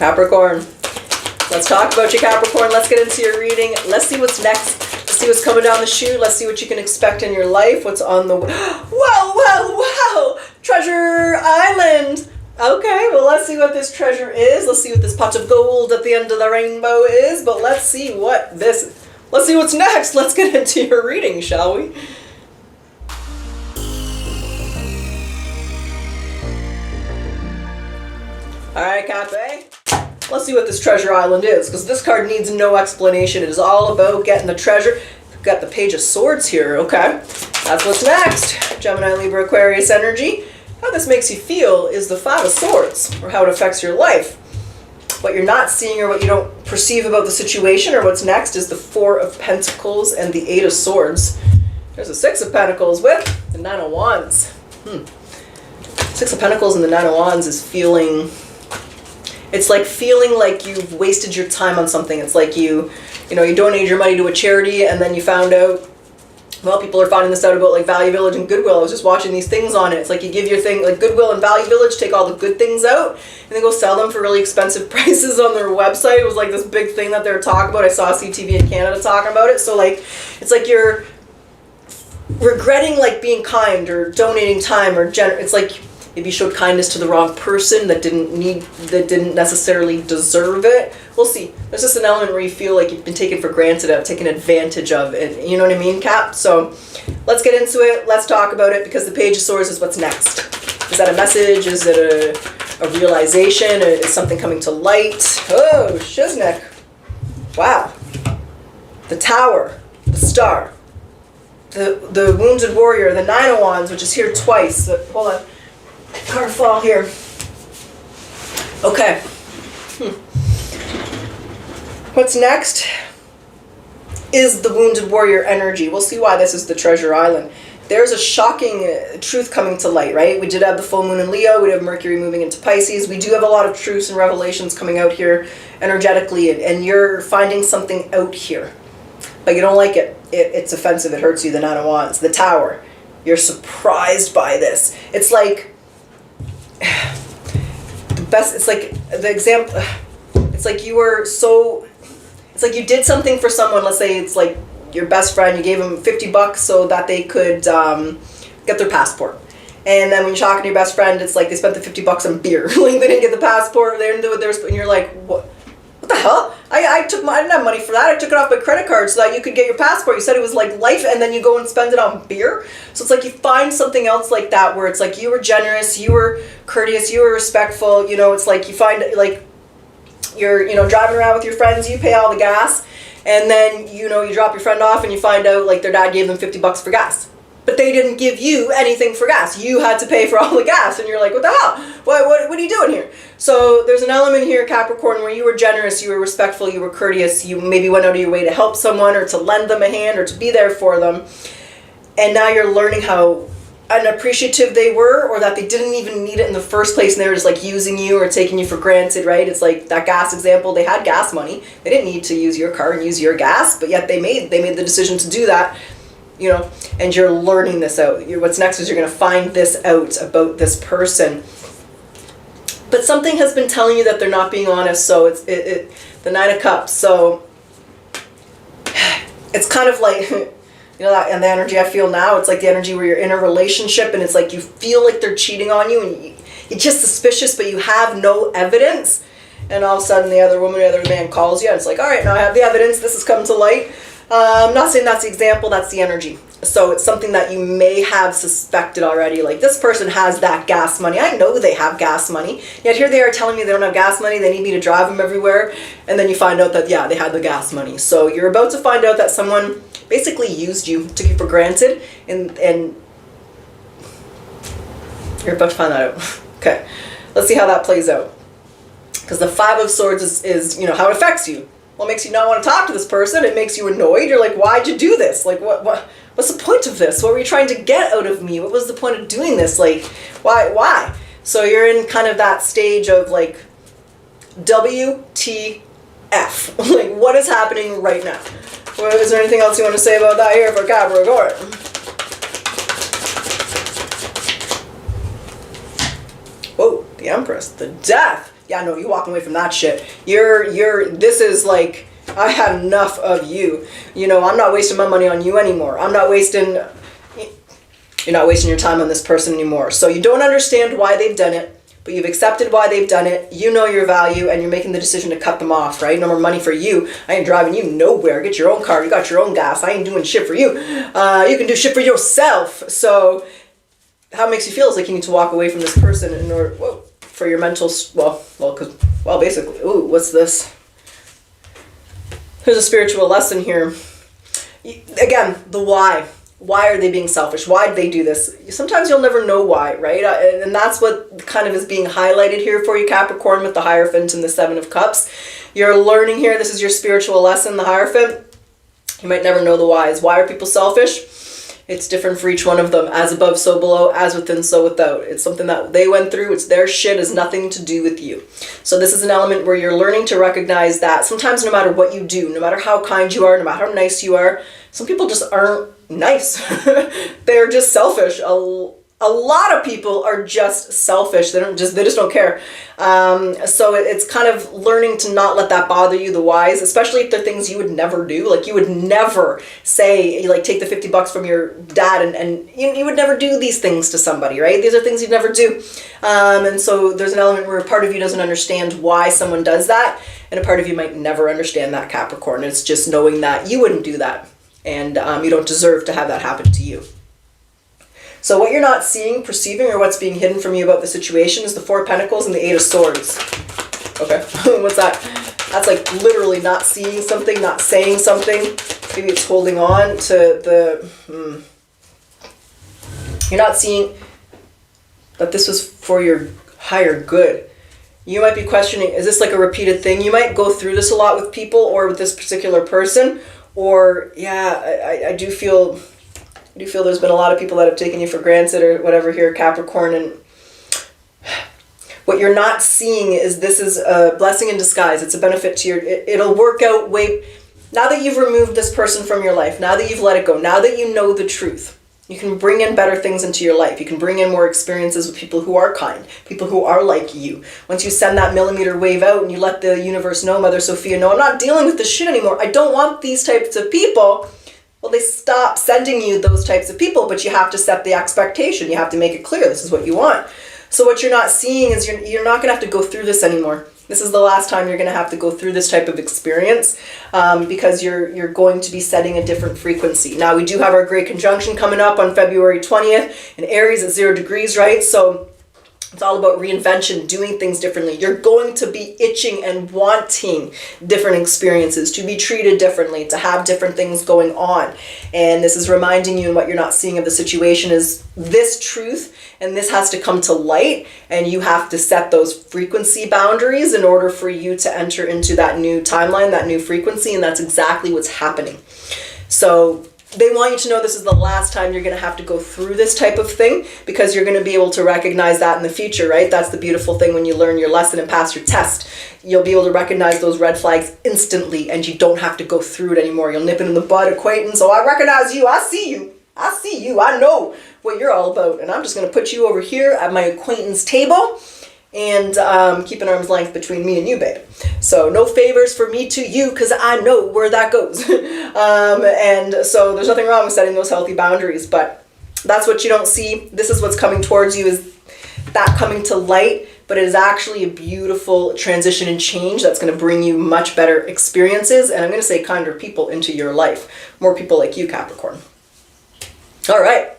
Capricorn. Let's talk about you, Capricorn. Let's get into your reading. Let's see what's next. Let's see what's coming down the chute. Let's see what you can expect in your life. What's on the... Wow! Treasure Island! Okay, well, let's see what this treasure is. Let's see what this pot of gold at the end of the rainbow is. But let's see what this... Let's see what's next. Let's get into your reading, shall we? Alright, Cafe. Let's see what this treasure island is, because this card needs no explanation. It is all about getting the treasure. We've got the Page of Swords here, okay? That's what's next. Gemini, Libra, Aquarius energy. How this makes you feel is the Five of Swords, or how it affects your life. What you're not seeing or what you don't perceive about the situation or what's next is the Four of Pentacles and the Eight of Swords. There's a Six of Pentacles with the Nine of Wands. Six of Pentacles and the Nine of Wands is feeling... It's like feeling like you've wasted your time on something. It's like you donated your money to a charity and then you found out, well, people are finding this out about like Value Village and Goodwill. I was just watching these things on it. It's like you give your thing, like Goodwill and Value Village, take all the good things out and then go sell them for really expensive prices on their website. It was like this big thing that they were talking about. I saw CTV in Canada talking about it. So like, it's like you're regretting like being kind or donating time or it's like, maybe you showed kindness to the wrong person that didn't necessarily deserve it. We'll see. There's just an element where you feel like you've been taken for granted of, taken advantage of, and you know what I mean, Cap? So let's get into it. Let's talk about it, because the Page of Swords is what's next. Is that a message? Is it a realization? Is something coming to light? Oh, shiznick. Wow. The Tower, the Star, the Wounded Warrior, the Nine of Wands, which is here twice. Hold on. Card fall here. Okay. What's next is the Wounded Warrior energy. We'll see why this is the Treasure Island. There's a shocking truth coming to light, right? We did have the full moon in Leo. We have Mercury moving into Pisces. We do have a lot of truths and revelations coming out here energetically, and you're finding something out here. But you don't like it. It's offensive. It hurts you. The Nine of Wands. The Tower. You're surprised by this. It's like... the best, it's like the example, it's like you were so, it's like you did something for someone. Let's say it's like your best friend, you gave them $50 so that they could get their passport. And then when you're talking to your best friend, it's like they spent the $50 on beer. Like they didn't get the passport, they didn't do what they were supposed, and you're like, what the hell? I didn't have money for that. I took it off my credit card so that you could get your passport. You said it was like life, and then you go and spend it on beer. So it's like you find something else like that where it's like you were generous, you were courteous, you were respectful. You know, it's like you find like you're driving around with your friends, you pay all the gas, and then you drop your friend off and you find out like their dad gave them $50 for gas. But they didn't give you anything for gas. You had to pay for all the gas. And you're like, what the hell? What are you doing here? So there's an element here, Capricorn, where you were generous, you were respectful, you were courteous. You maybe went out of your way to help someone or to lend them a hand or to be there for them. And now you're learning how unappreciative they were, or that they didn't even need it in the first place. And they were just like using you or taking you for granted, right? It's like that gas example. They had gas money. They didn't need to use your car and use your gas, but yet they made the decision to do that. And you're learning this out. What's next is you're going to find this out about this person. But something has been telling you that they're not being honest, so it's the Nine of Cups. So it's kind of like, that, and the energy I feel now, it's like the energy where you're in a relationship and it's like you feel like they're cheating on you and you're just suspicious, but you have no evidence. And all of a sudden the other woman or the other man calls you and it's like, all right, now I have the evidence. This has come to light. I'm not saying that's the example, that's the energy. So it's something that you may have suspected already. Like, this person has that gas money. I know they have gas money. Yet here they are telling me they don't have gas money. They need me to drive them everywhere. And then you find out that, yeah, they had the gas money. So you're about to find out that someone basically used you, took you for granted. And you're about to find that out. Okay, let's see how that plays out. Because the Five of Swords is how it affects you. Well, it makes you not want to talk to this person. It makes you annoyed. You're like, why'd you do this? Like, what's the point of this? What were you trying to get out of me? What was the point of doing this? Like, why? So you're in kind of that stage of like, WTF. Like, what is happening right now? Well, is there anything else you want to say about that here for Capricorn? Whoa, the Empress, the Death. Yeah, no, you walking away from that shit. This is like, I had enough of you. You know, I'm not wasting my money on you anymore. You're not wasting your time on this person anymore. So you don't understand why they've done it, but you've accepted why they've done it. You know your value, and you're making the decision to cut them off, right? No more money for you. I ain't driving you nowhere. Get your own car. You got your own gas. I ain't doing shit for you. You can do shit for yourself. So how it makes you feel is like you need to walk away from this person in order, for your mental, basically, ooh, what's this? There's a spiritual lesson here. Again, the why. Why are they being selfish? Why did they do this? Sometimes you'll never know why, right? And that's what kind of is being highlighted here for you, Capricorn, with the Hierophant and the Seven of Cups. You're learning here. This is your spiritual lesson, the Hierophant. You might never know the whys. Why are people selfish? It's different for each one of them. As above, so below. As within, so without. It's something that they went through. It's their shit. It has nothing to do with you. So this is an element where you're learning to recognize that sometimes no matter what you do, no matter how kind you are, no matter how nice you are, some people just aren't nice. They're just selfish. A lot of people are just selfish. They just don't care. So it's kind of learning to not let that bother you, the whys, especially if they're things you would never do. Like you would never say, like, take the $50 from your dad and you would never do these things to somebody, right? These are things you'd never do. And so there's an element where a part of you doesn't understand why someone does that, and a part of you might never understand that, Capricorn. It's just knowing that you wouldn't do that, and you don't deserve to have that happen to you. So what you're not seeing, perceiving, or what's being hidden from you about the situation is the Four of Pentacles and the Eight of Swords. Okay, what's that? That's like literally not seeing something, not saying something. Maybe it's holding on to the... You're not seeing that this was for your higher good. You might be questioning, is this like a repeated thing? You might go through this a lot with people or with this particular person. Or, yeah, I do feel there's been a lot of people that have taken you for granted or whatever here, Capricorn. And what you're not seeing is this is a blessing in disguise. It's a benefit to it'll work out now that you've removed this person from your life, now that you've let it go, now that you know the truth, you can bring in better things into your life. You can bring in more experiences with people who are kind, people who are like you. Once you send that millimeter wave out and you let the universe know, Mother Sophia know, I'm not dealing with this shit anymore. I don't want these types of people. Well, they stop sending you those types of people, but you have to set the expectation. You have to make it clear this is what you want. So what you're not seeing is you're not going to have to go through this anymore. This is the last time you're going to have to go through this type of experience because you're going to be setting a different frequency. Now, we do have our great conjunction coming up on February 20th in Aries at 0 degrees, right? So it's all about reinvention, doing things differently. You're going to be itching and wanting different experiences, to be treated differently, to have different things going on. And this is reminding you, and what you're not seeing of the situation is this truth, and this has to come to light, and you have to set those frequency boundaries in order for you to enter into that new timeline, that new frequency, and that's exactly what's happening. So they want you to know this is the last time you're going to have to go through this type of thing, because you're going to be able to recognize that in the future, right? That's the beautiful thing when you learn your lesson and pass your test. You'll be able to recognize those red flags instantly, and you don't have to go through it anymore. You'll nip it in the bud, acquaintance. Oh, I recognize you. I see you. I see you. I know what you're all about. And I'm just going to put you over here at my acquaintance table and keep an arm's length between me and you, babe. So no favors for me to you, because I know where that goes. And so there's nothing wrong with setting those healthy boundaries, but that's what you don't see. This is what's coming towards you, is that coming to light, but it is actually a beautiful transition and change that's going to bring you much better experiences, and I'm going to say kinder people into your life. More people like you, Capricorn. All right,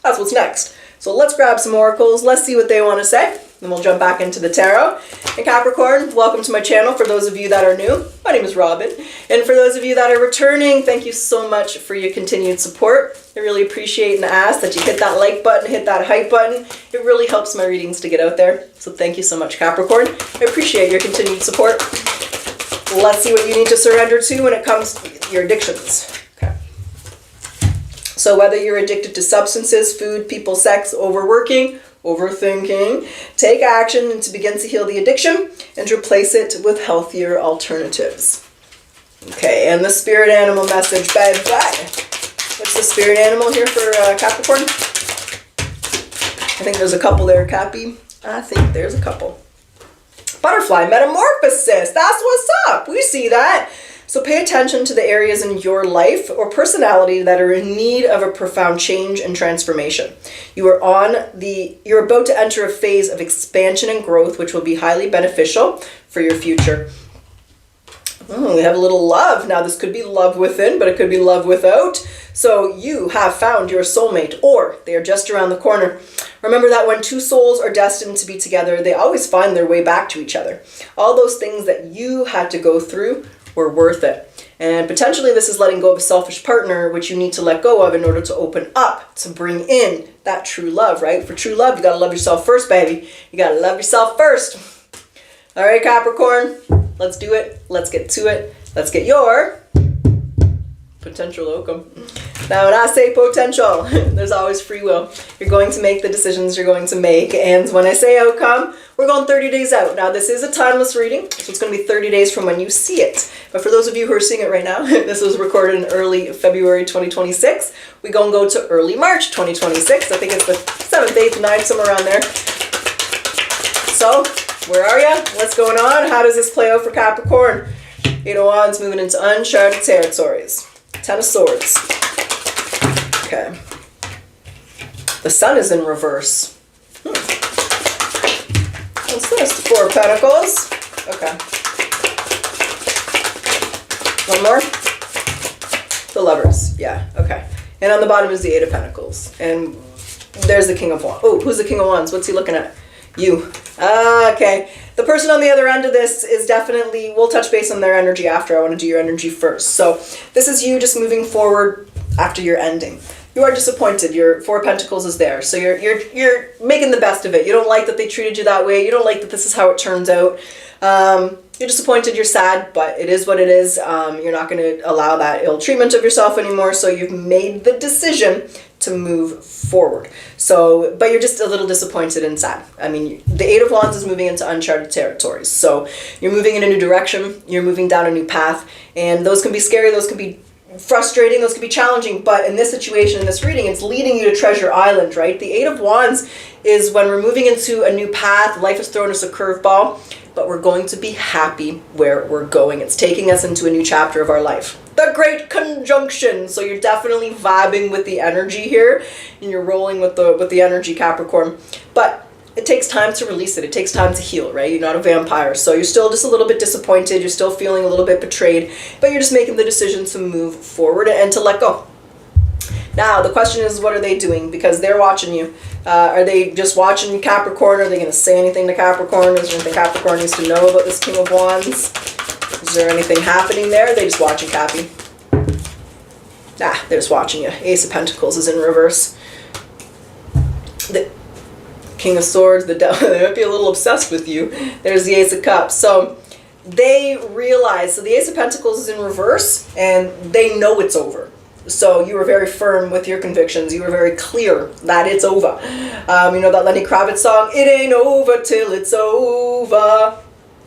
that's what's next. So let's grab some oracles. Let's see what they want to say. Then we'll jump back into the tarot. And Capricorn, welcome to my channel. For those of you that are new, my name is Robin. And for those of you that are returning, thank you so much for your continued support. I really appreciate and ask that you hit that like button, hit that hype button. It really helps my readings to get out there. So thank you so much, Capricorn. I appreciate your continued support. Let's see what you need to surrender to when it comes to your addictions. Okay. So whether you're addicted to substances, food, people, sex, overworking, overthinking, take action and to begin to heal the addiction and replace it with healthier alternatives. Okay, and the spirit animal message, baby. What's the spirit animal here for Capricorn? I think there's a couple there, Cappy. I think there's a couple. Butterfly metamorphosis. That's what's up. We see that. So pay attention to the areas in your life or personality that are in need of a profound change and transformation. You're about to enter a phase of expansion and growth, which will be highly beneficial for your future. We have a little love. Now this could be love within, but it could be love without. So you have found your soulmate, or they are just around the corner. Remember that when two souls are destined to be together, they always find their way back to each other. All those things that you had to go through were worth it. And potentially this is letting go of a selfish partner, which you need to let go of in order to open up, to bring in that true love, right? For true love, you gotta love yourself first, baby. You gotta love yourself first. All right, Capricorn, let's do it. Let's get to it. Let's get your potential outcome. Now, when I say potential, there's always free will. You're going to make the decisions you're going to make. And when I say outcome, we're going 30 days out. Now, this is a timeless reading, so it's going to be 30 days from when you see it. But for those of you who are seeing it right now, this was recorded in early February 2026. We're going to go to early March 2026. I think it's the 7th, 8th, 9th, somewhere around there. So, where are you? What's going on? How does this play out for Capricorn? 8 of Wands moving into uncharted territories. 10 of Swords. Okay. The Sun is in reverse. What's this? 4 of Pentacles. Okay. One more. The Lovers. Yeah, okay. And on the bottom is the 8 of Pentacles. And there's the King of Wands. Oh, who's the King of Wands? What's he looking at? You. Okay. The person on the other end of this is definitely, we'll touch base on their energy after. I want to do your energy first. So this is you just moving forward after your ending. You are disappointed. Your 4 of Pentacles is there. So you're making the best of it. You don't like that they treated you that way. You don't like that this is how it turns out. You're disappointed, you're sad, but it is what it is. You're not going to allow that ill treatment of yourself anymore. So you've made the decision to move forward. So, but you're just a little disappointed and sad. I mean, the 8 of Wands is moving into uncharted territories. So you're moving in a new direction. You're moving down a new path. And those can be scary. Those can be frustrating. Those can be challenging. But in this situation, in this reading, it's leading you to Treasure Island, right? The 8 of Wands is when we're moving into a new path. Life has thrown us a curveball, but we're going to be happy where we're going. It's taking us into a new chapter of our life. The Great Conjunction. So you're definitely vibing with the energy here, and you're rolling with the energy, Capricorn. But it takes time to release it. It takes time to heal, right? You're not a vampire. So you're still just a little bit disappointed. You're still feeling a little bit betrayed, but you're just making the decision to move forward and to let go. Now, the question is, what are they doing? Because they're watching you. Are they just watching Capricorn? Are they going to say anything to Capricorn? Is there anything Capricorn needs to know about this King of Wands? Is there anything happening there? Are they just watching Cappy? They're just watching you. Ace of Pentacles is in reverse. The King of Swords, the Devil, they might be a little obsessed with you. There's the Ace of Cups. So they realize, so the Ace of Pentacles is in reverse, and they know it's over. So you were very firm with your convictions. You were very clear that it's over. You know that Lenny Kravitz song, "It ain't over till it's over."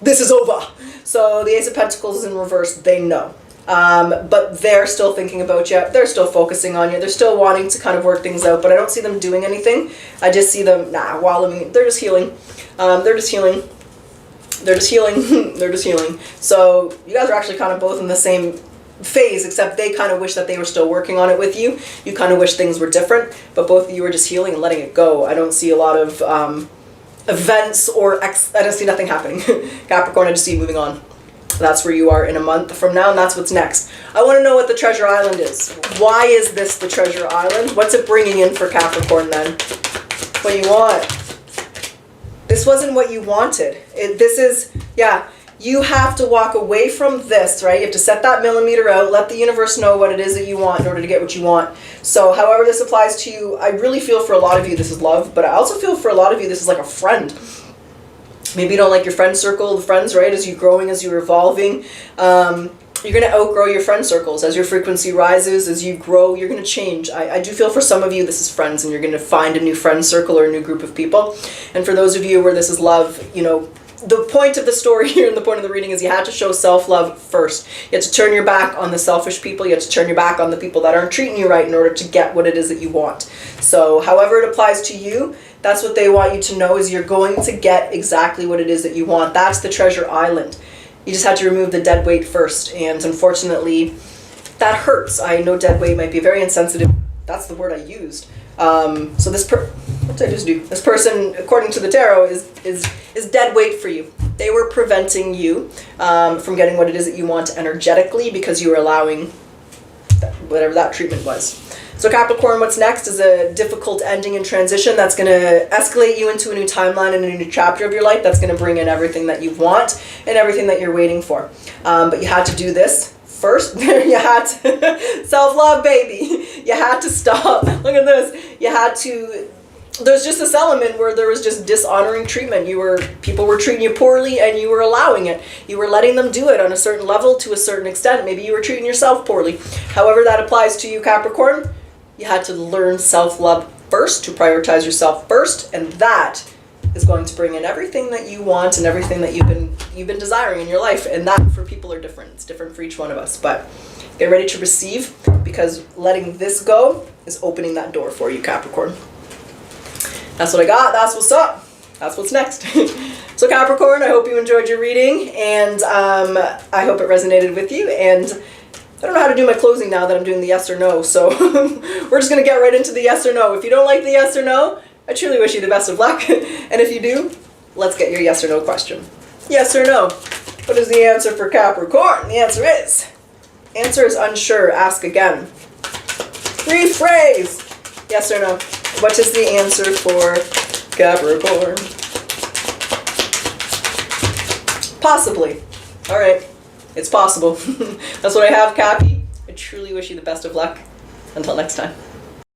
This is over. So the Ace of Pentacles is in reverse. They know. But they're still thinking about you. They're still focusing on you. They're still wanting to kind of work things out, but I don't see them doing anything. I just see them, wallowing. They're just healing. They're just healing. They're just healing. They're just healing. So you guys are actually kind of both in the same phase, except they kind of wish that they were still working on it with you. You kind of wish things were different, but both of you are just healing and letting it go. I don't see a lot of events or I don't see nothing happening. Capricorn, I just see you moving on. That's where you are in a month from now, and that's what's next. I want to know what the Treasure Island is. Why is this the Treasure Island? What's it bringing in for Capricorn then? What do you want? This wasn't what you wanted. This is, you have to walk away from this, right? You have to set that millimeter out, let the universe know what it is that you want in order to get what you want. So however this applies to you, I really feel for a lot of you this is love, but I also feel for a lot of you this is like a friend. Maybe you don't like your friend circle, the friends, right? As you're growing, as you're evolving, you're going to outgrow your friend circles. As your frequency rises, as you grow, you're going to change. I do feel for some of you this is friends, and you're going to find a new friend circle or a new group of people. And for those of you where this is love, you know, the point of the story here and the point of the reading is you had to show self-love first. You had to turn your back on the selfish people. You had to turn your back on the people that aren't treating you right in order to get what it is that you want. So however it applies to you, that's what they want you to know, is you're going to get exactly what it is that you want. That's the treasure island. You just had to remove the dead weight first. And unfortunately, that hurts. I know dead weight might be very insensitive. That's the word I used. So what did I just do? This person, according to the tarot, is dead weight for you. They were preventing you from getting what it is that you want energetically because you were allowing whatever that treatment was. So Capricorn, what's next is a difficult ending and transition that's going to escalate you into a new timeline and a new chapter of your life that's going to bring in everything that you want and everything that you're waiting for. But you had to do this first. You had to self-love, baby. You had to stop. Look at this. You had to. There's just this element where there was just dishonoring treatment. People were treating you poorly and you were allowing it. You were letting them do it on a certain level to a certain extent. Maybe you were treating yourself poorly. However that applies to you, Capricorn, you had to learn self-love first, to prioritize yourself first, and that is going to bring in everything that you want and everything that you've been desiring in your life. And that for people are different. It's different for each one of us. But get ready to receive, because letting this go is opening that door for you, Capricorn. That's what I got. That's what's up. That's what's next. So Capricorn, I hope you enjoyed your reading, and I hope it resonated with you. And I don't know how to do my closing now that I'm doing the yes or no, so we're just going to get right into the yes or no. If you don't like the yes or no, I truly wish you the best of luck. And if you do, let's get your yes or no question. Yes or no? What is the answer for Capricorn? The answer is unsure. Ask again. Rephrase. Yes or no? What is the answer for Capricorn? Possibly. All right. It's possible. That's what I have, Cappy. I truly wish you the best of luck. Until next time.